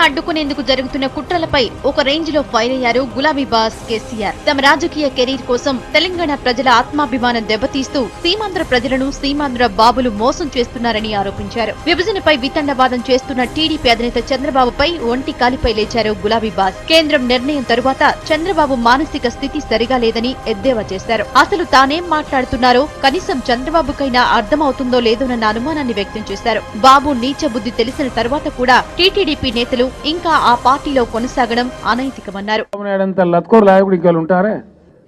అడ్డుకునేందుకు జరుగుతున్న కుట్రలపై ఒక రేంజ్ లో ఫైర్ అయ్యారు గులాబీ బాస్ కేసీఆర్. తమ రాజకీయ కెరీర్ కోసం తెలంగాణ ప్రజల ఆత్మాభిమానం దెబ్బతీస్తూ సీమాంధ్ర ప్రజలను సీమాంధ్ర బాబులు మోసం చేస్తున్నారని ఆరోపించారు. విభజనపై వితండవాదం చేస్తున్న టీడీపీ అధినేత చంద్రబాబుపై ఒంటి కాలిపై లేచారు గులాబీ బాస్. కేంద్రం నిర్ణయం తరువాత చంద్రబాబు మానసిక స్థితి సరిగా లేదని ఎద్దేవా చేశారు. అసలు తానేం మాట్లాడుతున్నారో కనీసం చంద్రబాబుకైనా అర్థమవుతుందో లేదోనన్న అనుమానాన్ని వ్యక్తం చేశారు. బాబు నీచ బుద్ధి తెలిసిన తర్వాత కూడా టీటీడీపీ నేతలు ఇంకా ఆ పార్టీలో కొనసాగడం అనైతికమన్నారు.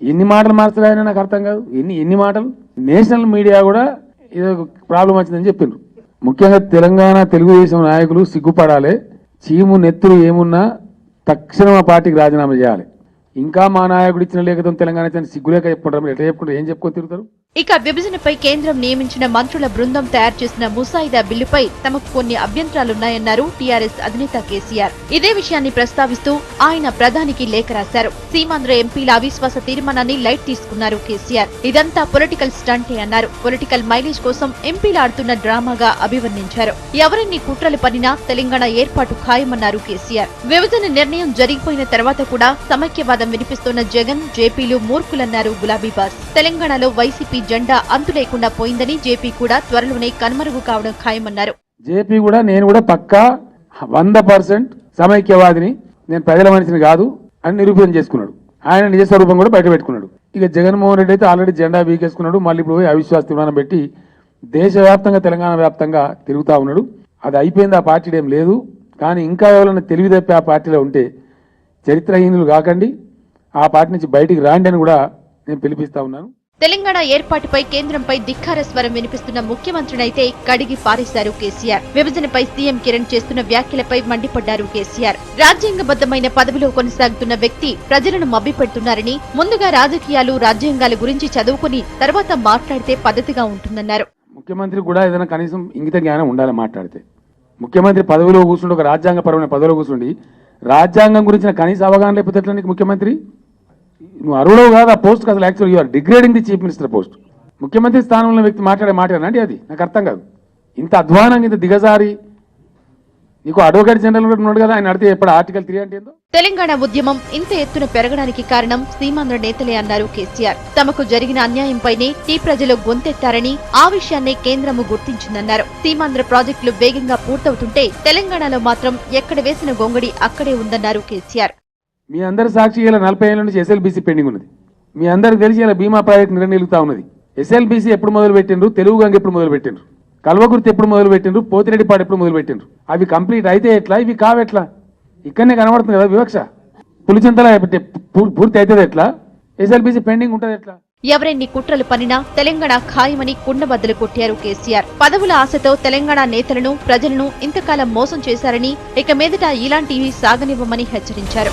ఎన్ని మాటలు మార్చడాయని నాకు అర్థం కాదు. ఎన్ని మాటలు. నేషనల్ మీడియా కూడా ఏదో ప్రాబ్లం వచ్చిందని చెప్పిండ్రు. ముఖ్యంగా తెలంగాణ తెలుగుదేశం నాయకులు సిగ్గుపడాలి. చీము నెత్తులు ఏమున్నా తక్షణం ఆ పార్టీకి రాజీనామా చేయాలి. ఇంకా మా నాయకుడు ఇచ్చిన లేఖతో తెలంగాణ సిగ్గులేక చెప్పుకుంటారు. ఎట్లా చెప్పుకుంటారు? ఏం చెప్పుకొని తిరుగుతారు? ఇక విభజనపై కేంద్రం నియమించిన మంత్రుల బృందం తయారు చేసిన ముసాయిదా బిల్లుపై తమకు కొన్ని అభ్యంతరాలున్నాయన్నారు టీఆర్ఎస్ అధినేత కేసీఆర్. ఇదే విషయాన్ని ప్రస్తావిస్తూ ఆయన ప్రధానికి లేఖ రాశారు. సీమాంధ్ర ఎంపీల అవిశ్వాస తీర్మానాన్ని లైట్ తీసుకున్నారు కేసీఆర్. ఇదంతా పొలిటికల్ స్టంటే అన్నారు. పొలిటికల్ మైలేజ్ కోసం ఎంపీలు ఆడుతున్న డ్రామాగా అభివర్ణించారు. ఎవరెన్ని కుట్రలు పనినా తెలంగాణ ఏర్పాటు ఖాయమన్నారు కేసీఆర్. విభజన నిర్ణయం జరిగిపోయిన తర్వాత కూడా సమైక్యవాదం వినిపిస్తున్న జగన్, జేపీలు మూర్ఖులన్నారు గులాబీ బాస్. తెలంగాణలో వైసీపీ జెండా అంతు లేకుండా పోయిందని, జేపీ కూడా త్వరలోనే కనుమరుగు కావడం ఖాయమన్నారు. జేపీ కూడా నేను కూడా పక్కా 100% సమైక్యవాదిని, నేను ప్రజల మనిషిని కాదు అని నిరూపణ చేసుకున్నాడు. ఆయన నిజ స్వరూపం కూడా బయట పెట్టుకున్నాడు. ఇక జగన్మోహన్ రెడ్డి అయితే ఆల్రెడీ జెండా బీకేసుకున్నాడు. మళ్ళీ ఇప్పుడు పోయి అవిశ్వాస తీర్మానం పెట్టి దేశవ్యాప్తంగా తెలంగాణ వ్యాప్తంగా తిరుగుతా ఉన్నాడు. అది అయిపోయింది. ఆ పార్టీ ఏం లేదు. కానీ ఇంకా ఎవరైనా తెలివి తప్పి ఆ పార్టీలో ఉంటే చరిత్రహీనులు కాకండి, ఆ పార్టీ నుంచి బయటికి రాండి అని కూడా నేను పిలిపిస్తా ఉన్నాను. తెలంగాణ ఏర్పాటుపై కేంద్రంపై ధిక్కార స్వరం వినిపిస్తున్న ముఖ్యమంత్రినైతే కడిగి పారేశారు కేసీఆర్. విభజనపై సీఎం కిరణ్ చేస్తున్న వ్యాఖ్యలపై మండిపడ్డారు కేసీఆర్. రాజ్యాంగబద్దమైన పదవిలో కొనసాగుతున్న వ్యక్తి ప్రజలను మభ్యపెడుతున్నారని, ముందుగా రాజకీయాలు, రాజ్యాంగాల గురించి చదువుకుని తర్వాత మాట్లాడితే పద్ధతిగా ఉంటుందన్నారు. ముఖ్యమంత్రి కూడా ఏదైనా కనీసం ఇంగిత జ్ఞానం ఉండాలి మాట్లాడితే. ముఖ్యమంత్రి పదవిలో కూర్చుండి, ఒక రాజ్యాంగపరమైన పదవిలో కూర్చుండి రాజ్యాంగం గురించిన కనీస అవగాహన లేకపోతే ఎట్లా నీకు ముఖ్యమంత్రి? నువ్వు అరువులో కాదు ఆ పోస్ట్. అసలు actual you are degrading the chief minister post. ముఖ్యమంత్రి స్థానంలో వ్యక్తి మాట్లాడే మాట్లాడనండి, అది నాకు అర్థం కాదు. ఇంత అధ్వానంగా, ఇంత దిగజారి, నీకు అడ్వకేట్ జనరల్ ఉన్నాడు కదా, ఆయన అడితే ఎప్పుడు ఆర్టికల్ 3 అంటే ఏందో. తెలంగాణ ఉద్యమం ఇంత ఎత్తున పెరగడానికి కారణం సీమాంధ్ర నేతలే అన్నారు కేసీఆర్. తమకు జరిగిన అన్యాయంపైనే టీ ప్రజలు గొంతెత్తారని, ఆ విషయాన్నే కేంద్రము గుర్తించిందన్నారు. సీమాంధ్ర ప్రాజెక్టులు వేగంగా పూర్తవుతుంటే తెలంగాణలో మాత్రం ఎక్కడ వేసిన గొంగడి అక్కడే ఉందన్నారు కేసీఆర్. మీ అందరి సాక్షి ఇలా 40 ఏళ్ల నుంచి ఎస్ఎల్బీసీ పెండింగ్ ఉన్నది. మీ అందరికి తెలిసి ఇలా బీమా ప్రాజెక్ట్ నిర్ణయిలుతా ఉన్నది. ఎస్ఎల్బీసీ ఎప్పుడు మొదలు పెట్టిండ్రు? తెలుగు గంగ ఎప్పుడు మొదలు పెట్టిండ్రు? కల్వకుర్తి ఎప్పుడు మొదలు పెట్టిండ్రు? పోతిరెడ్డిపాడు ఎప్పుడు మొదలు పెట్టిండ్రు? అవి కంప్లీట్ అయితే ఎట్లా? ఇవి కావెట్లా? ఇక్కడనే కనబడుతుంది కదా వివక్ష. పులిచింతలా పూర్తి అవుతుంది ఎట్లా? ఎస్ఎల్బీసీ పెండింగ్ ఉంటుంది ఎట్లా? ఎవరెన్ని కుట్రలు పనినా తెలంగాణ ఖాయమని కుండబద్దలు కొట్టారు కేసీఆర్. పదవుల ఆశతో తెలంగాణ నేతలను, ప్రజలను ఇంతకాలం మోసం చేశారని, ఇక మీదట ఇలాంటివి సాగనివ్వమని హెచ్చరించారు.